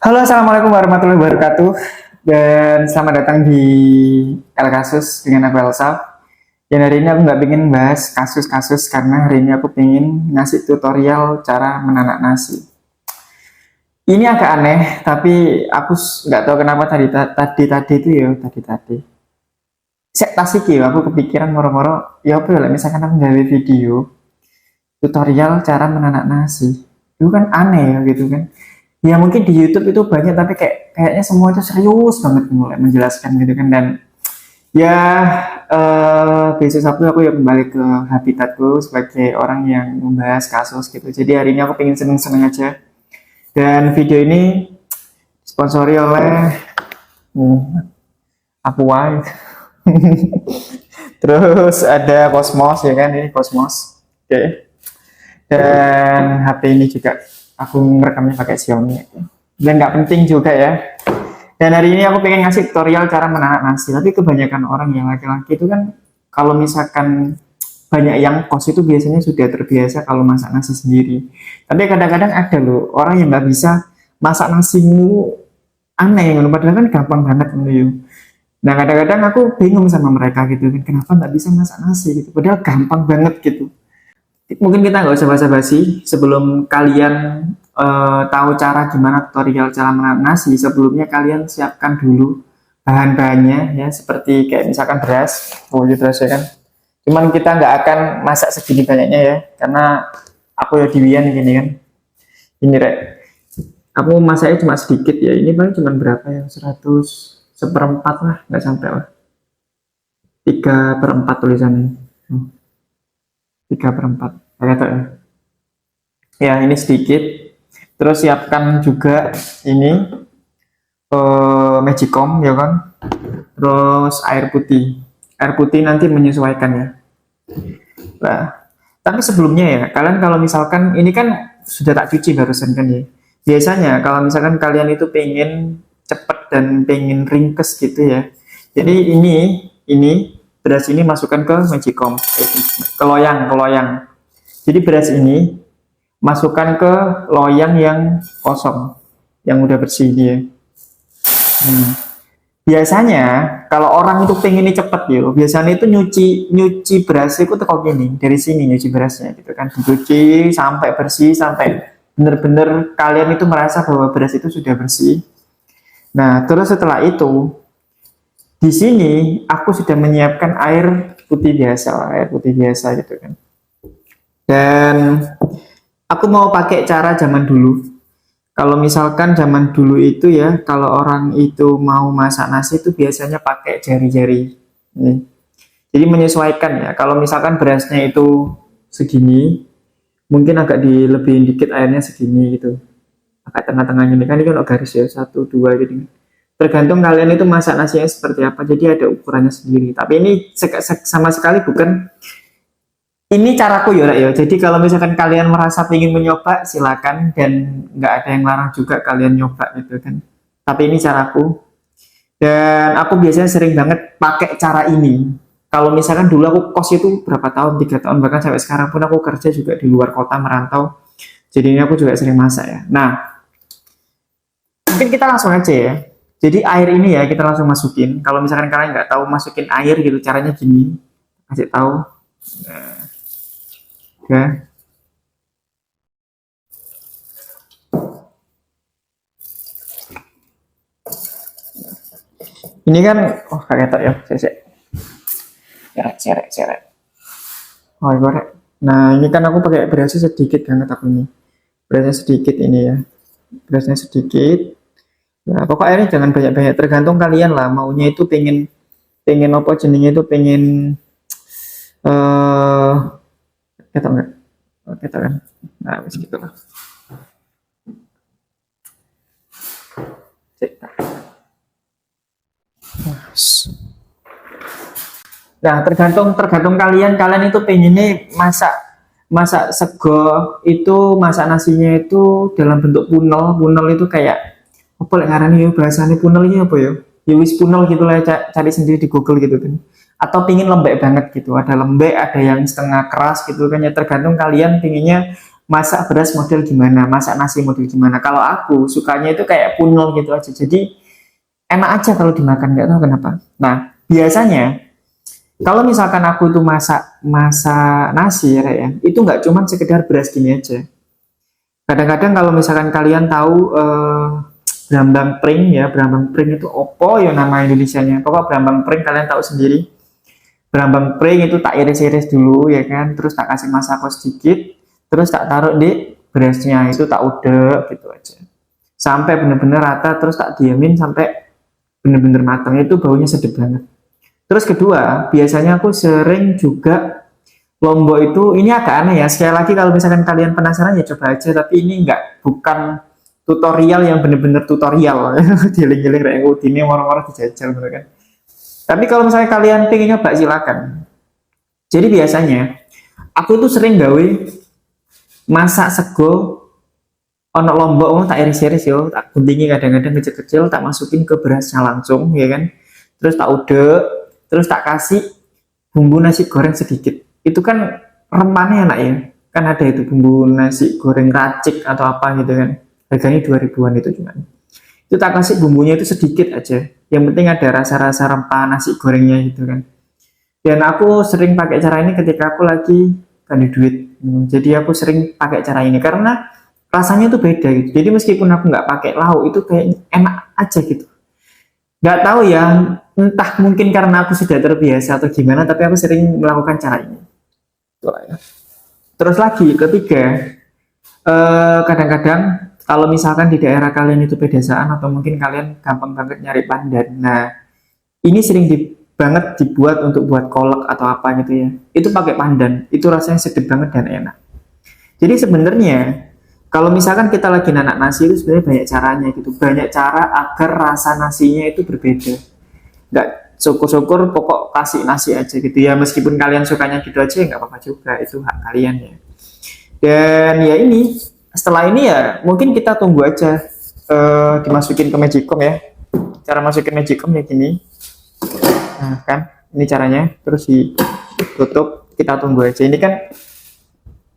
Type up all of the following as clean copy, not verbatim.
Halo, assalamualaikum warahmatullahi wabarakatuh, dan selamat datang di El Kasus dengan aku Elsa. Dan hari ini aku nggak pengen bahas kasus-kasus karena hari ini aku pengen ngasih tutorial cara menanak nasi. Ini agak aneh, tapi aku nggak tahu kenapa tadi itu ya tadi. Saya tasik ya, aku kepikiran moro-moro, ya apa ya, misalkan aku ngambil video tutorial cara menanak nasi. Itu kan aneh ya gitu kan. Ya mungkin di YouTube itu banyak tapi kayaknya semua itu serius banget mulai menjelaskan gitu kan. Dan ya besok Sabtu aku ya kembali ke habitatku sebagai orang yang membahas kasus gitu. Jadi hari ini aku pengen seneng-seneng aja, dan video ini sponsori oleh Aqua. Terus ada Cosmos ya kan, ini Cosmos. Oke. Dan HP ini juga aku merekamnya pakai Xiaomi, dan nggak penting juga ya. Dan hari ini aku pengen ngasih tutorial cara menanak nasi. Tapi kebanyakan orang yang laki-laki itu kan kalau misalkan banyak yang kos itu biasanya sudah terbiasa kalau masak nasi sendiri. Tapi kadang-kadang ada loh orang yang nggak bisa masak nasi mulu, aneh, padahal kan gampang banget gitu. Nah kadang-kadang aku bingung sama mereka gitu kan, kenapa nggak bisa masak nasi gitu, padahal gampang banget gitu. Mungkin kita nggak usah basa-basi, sebelum kalian tahu cara gimana tutorial cara menanak nasi, sebelumnya kalian siapkan dulu bahan-bahannya ya, seperti kayak misalkan beras, beras ya kan. Cuman kita nggak akan masak segini banyaknya ya, karena aku ya diwian gini kan. Ini rek, aku masaknya cuma sedikit ya, ini paling cuma berapa ya, 100 seperempat lah, nggak sampai lah, 3/4 tulisannya. 3/4 kayak ya. Ya ini sedikit. Terus siapkan juga ini magicom ya kan. Terus air putih. Air putih nanti menyesuaikan ya. Nah, tapi sebelumnya ya, kalian kalau misalkan ini kan sudah tak cuci barusan kan ya. Biasanya kalau misalkan kalian itu pengen cepet dan pengen ringkes gitu ya. Jadi ini beras ini masukkan ke magicom, ke loyang. Jadi beras ini masukkan ke loyang yang kosong, yang udah bersih dia. Biasanya kalau orang itu pengen ini cepet ya, biasanya itu nyuci beras itu kok gini, dari sini nyuci berasnya gitu kan, dicuci sampai bersih, sampai bener-bener kalian itu merasa bahwa beras itu sudah bersih. Nah terus setelah itu di sini aku sudah menyiapkan air putih biasa gitu kan. Dan aku mau pakai cara zaman dulu. Kalau misalkan zaman dulu itu ya, kalau orang itu mau masak nasi itu biasanya pakai jari-jari. Jadi menyesuaikan ya. Kalau misalkan berasnya itu segini, mungkin agak dilebihin dikit airnya segini gitu. Agak tengah-tengahnya ini kan garis ya, 1, 2 gitu. Tergantung kalian itu masak nasinya seperti apa, jadi ada ukurannya sendiri. Tapi ini sama sekali bukan, ini caraku ya. Jadi kalau misalkan kalian merasa ingin mencoba silakan, dan nggak ada yang larang juga kalian nyoba gitu kan. Tapi ini caraku, dan aku biasanya sering banget pakai cara ini. Kalau misalkan dulu aku kos itu berapa tahun, 3 tahun, bahkan sampai sekarang pun aku kerja juga di luar kota merantau. Jadi ini aku juga sering masak ya. Nah mungkin kita langsung aja ya. Jadi air ini ya kita langsung masukin. Kalau misalkan kalian nggak tahu masukin air gitu, caranya gini, kasih tahu. Nah, ya. Ini kan, oh kayak tak ya, seret. Oh goreng. Nah ini kan aku pakai berasnya sedikit banget aku ini. Berasnya sedikit ini ya. Berasnya sedikit. Nah, pokoknya ini jangan banyak-banyak, tergantung kalian lah maunya itu pengen pengen apa jenenge itu pengen kita enggak kita kan. Nah wis gitu lah. Nah tergantung kalian itu pengennya masak masak sego itu, masak nasinya itu dalam bentuk punel itu kayak apa lek ngarani yo, bahasane punel ini apa ya? Ya wis punel gitu lah, cari sendiri di Google gitu kan. Atau pingin lembek banget gitu, ada lembek, ada yang setengah keras gitu kan ya, tergantung kalian pinginnya masak beras model gimana, masak nasi model gimana. Kalau aku sukanya itu kayak punel gitu aja. Jadi enak aja kalau dimakan, nggak tahu kenapa. Nah, biasanya kalau misalkan aku itu masak masak nasi ya, itu nggak cuma sekedar beras gini aja. Kadang-kadang kalau misalkan kalian tahu brambang pring ya, brambang pring itu opo ya nama Indonesianya. Pokok brambang pring kalian tahu sendiri. Brambang pring itu tak iris-iris dulu ya kan, terus tak kasih masako sedikit, terus tak taruh di berasnya itu tak udek gitu aja. Sampai bener-bener rata, terus tak diamin sampai bener-bener matang, itu baunya sedap banget. Terus kedua, biasanya aku sering juga lombok itu, ini agak aneh ya, sekali lagi kalau misalkan kalian penasaran ya coba aja, tapi ini bukan tutorial yang bener-bener tutorial, giling-giling kayak ini orang-orang dijajal gitu kan. Tapi kalau misalnya kalian pengen nyoba silakan. Jadi biasanya aku tuh sering gawe masak sego ono lombok tak iris-iris yo, tak guntingi kadang-kadang kecil-kecil, tak masukin ke berasnya langsung ya kan. Terus tak udek, terus tak kasih bumbu nasi goreng sedikit. Itu kan rempahnya enak ya. Kan ada itu bumbu nasi goreng racik atau apa gitu kan. Harganya 2000-an itu cuma. Itu tak kasih bumbunya itu sedikit aja. Yang penting ada rasa-rasa rempah nasi gorengnya gitu kan. Dan aku sering pakai cara ini ketika aku lagi gak ada duit. Jadi aku sering pakai cara ini karena rasanya tuh beda gitu. Jadi meskipun aku nggak pakai lauk itu kayak enak aja gitu. Nggak tahu ya, entah mungkin karena aku sudah terbiasa atau gimana, tapi aku sering melakukan cara ini. Terus lagi ketiga, kadang-kadang kalau misalkan di daerah kalian itu pedesaan atau mungkin kalian gampang banget nyari pandan. Nah, ini sering banget dibuat untuk buat kolak atau apa gitu ya. Itu pakai pandan, itu rasanya sedap banget dan enak. Jadi sebenarnya kalau misalkan kita lagi nanak nasi itu sebenarnya banyak caranya gitu. Banyak cara agar rasa nasinya itu berbeda. Nggak syukur-syukur pokok kasih nasi aja gitu ya. Meskipun kalian sukanya gitu aja nggak apa-apa juga, itu hak kalian ya. Dan ya ini setelah ini ya mungkin kita tunggu aja dimasukin ke Magicom ya. Cara masukin Magicom ya gini. Nah kan ini caranya, terus ditutup, kita tunggu aja. Ini kan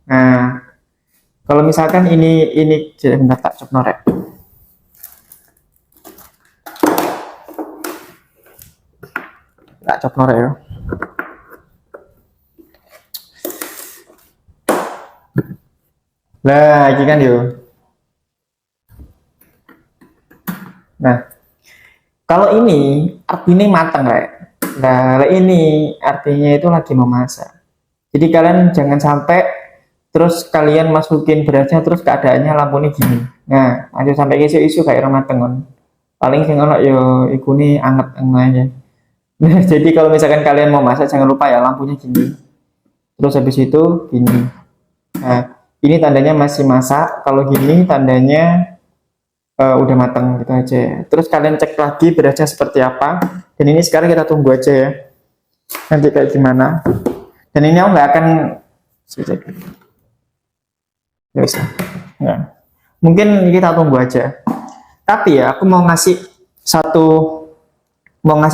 nah kalau misalkan ini bentar tak cek norek. Tak cek norek ya. Lah, ini kan yo. Nah, kalau ini artinya matang kayak. Nah, ini artinya itu lagi memasak. Jadi kalian jangan sampai terus kalian masukin berasnya terus keadaannya lampunya gini. Nah, aja sampai isu-isu kayak orang mateng kan. Paling sing ono yo iku ni anget aja. Nah, jadi kalau misalkan kalian mau masak jangan lupa ya lampunya gini. Terus habis itu gini. Nah, ini tandanya masih masak. Kalau gini tandanya udah matang gitu aja ya. Terus kalian cek lagi berasnya seperti apa. Dan ini sekarang kita tunggu aja ya. Nanti kayak gimana. Dan ini aku nggak akan ya bisa. Ya. Mungkin kita tunggu aja. Tapi ya aku mau ngasih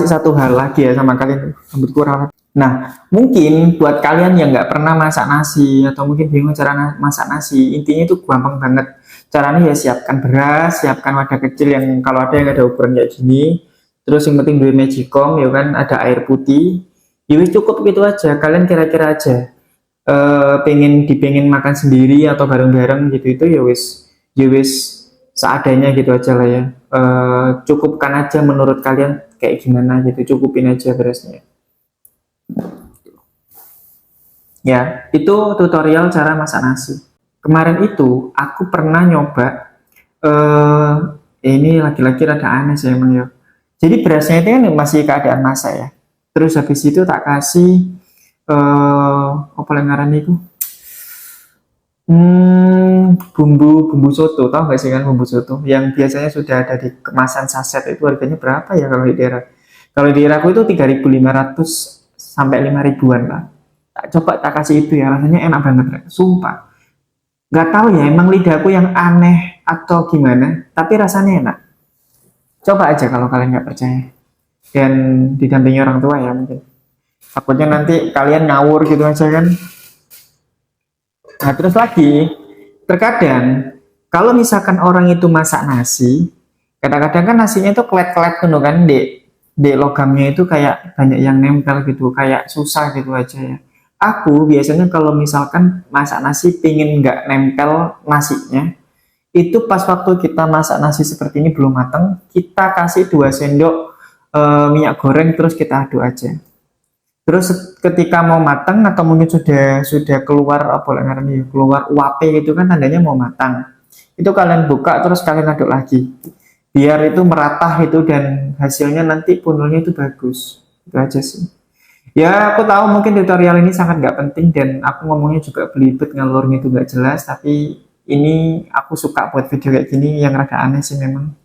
satu hal lagi ya sama kalian. Rambut kurang. Nah, mungkin buat kalian yang nggak pernah masak nasi atau mungkin bingung cara masak nasi, intinya itu gampang banget. Caranya ya siapkan beras, siapkan wadah kecil yang kalau ada yang ada ukuran kayak gini. Terus yang penting beli Magicom ya kan, ada air putih. Ya wis cukup gitu aja. Kalian kira-kira aja pengen makan sendiri atau bareng-bareng gitu itu ya wis seadanya gitu aja lah ya. Cukupkan aja menurut kalian kayak gimana gitu, cukupin aja berasnya. Ya, itu tutorial cara masak nasi. Kemarin itu aku pernah nyoba ini lagi-lagi rada aneh sih emang ya. Jadi berasnya itu kan masih keadaan masak ya. Terus habis itu tak kasih apa yang ngaran itu? Bumbu soto, tahu nggak sih kan bumbu soto yang biasanya sudah ada di kemasan saset itu harganya berapa ya kalau di daerah? Kalau di daerahku itu 3.500 sampai 5.000-an lah. Coba tak kasih itu ya, rasanya enak banget, sumpah. Nggak tahu ya, emang lidahku yang aneh atau gimana, tapi rasanya enak. Coba aja kalau kalian nggak percaya. Dan didampingi orang tua ya mungkin. Takutnya nanti kalian ngawur gitu aja kan. Nah terus lagi, Terkadang kalau misalkan orang itu masak nasi, kadang-kadang kan nasinya itu kelet-kelet tuh kan, di logamnya itu kayak banyak yang nempel gitu, kayak susah gitu aja ya. Aku biasanya kalau misalkan masak nasi pingin nggak nempel nasinya, itu pas waktu kita masak nasi seperti ini belum matang, kita kasih 2 sendok minyak goreng terus kita aduk aja. Terus ketika mau matang atau mungkin sudah keluar apa namanya keluar uap gitu kan tandanya mau matang. Itu kalian buka terus kalian aduk lagi. Biar itu meratah itu dan hasilnya nanti punulnya itu bagus. Itu aja sih. Ya aku tahu mungkin tutorial ini sangat nggak penting dan aku ngomongnya juga belibet ngalurnya itu nggak jelas tapi ini aku suka buat video kayak gini yang rada aneh sih memang.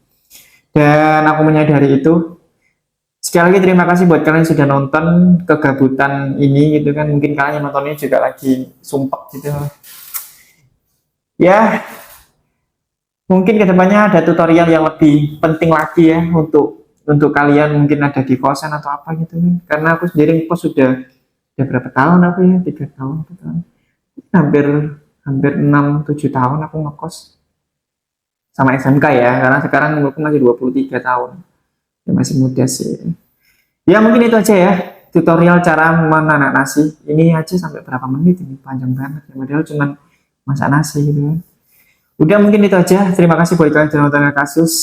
Dan aku menyadari itu. Sekali lagi terima kasih buat kalian yang sudah nonton kegabutan ini gitu kan. Mungkin kalian yang nontonnya juga lagi sumpah gitu. Ya, mungkin kedepannya ada tutorial yang lebih penting lagi ya untuk kalian mungkin ada di kosan atau apa gitu kan. Karena aku sendiri kos sudah berapa tahun aku ya, 3 tahun, 4 tahun. Hampir hampir 6-7 tahun aku ngekos sama SMK ya. Karena sekarang umurku masih 23 tahun. Ya, masih muda sih. Ya mungkin itu aja ya tutorial cara memanak nasi. Ini aja sampai berapa menit ini panjang banget. Ya, padahal cuma masak nasi gitu kan. Udah mungkin itu aja. Terima kasih buat kalian yang sudah nonton kasus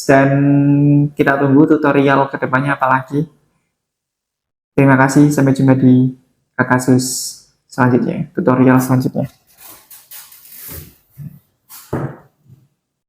dan kita tunggu tutorial kedepannya apa lagi. Terima kasih sampai jumpa di kasus selanjutnya, tutorial selanjutnya.